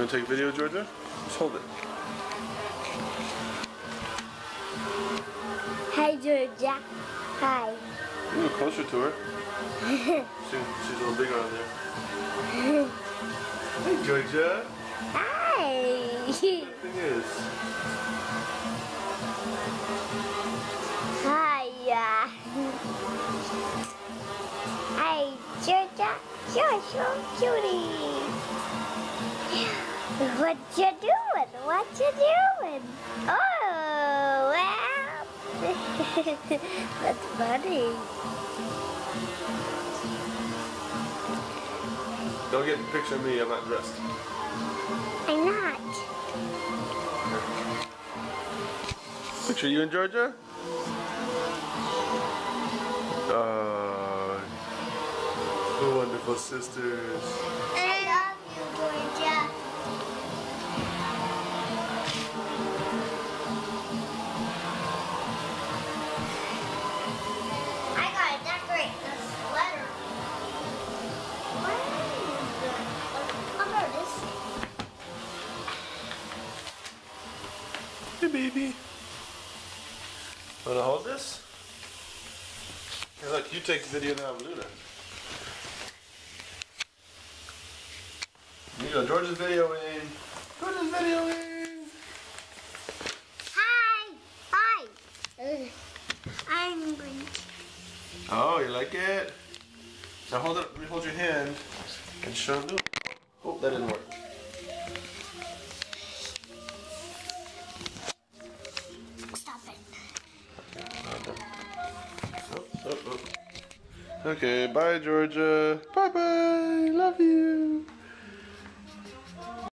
want to take video, Georgia? Just hold it. Hi, Georgia. Hi. Ooh, closer to her. She's a little bigger on there. Hey, Georgia. Hi. Thing is. Hi. Hi, Georgia. You're so cutie. What you doing? What you doing? Oh, wow. That's funny. Don't get a picture of me. I'm not dressed. I'm not. Picture you and Georgia? Oh, wonderful sisters. I love you, Georgia. I gotta decorate the sweater. Where is it? Under this. Hey, baby. Want to hold this? Hey, look, you take the video now of Luna. You go, George's videoing. George's videoing. Hi. Hi. I'm going to. Oh, you like it? Now hold it. Let me hold your hand and show Luna. Oh, that didn't work. Stop it. Okay, bye, Georgia. Bye-bye.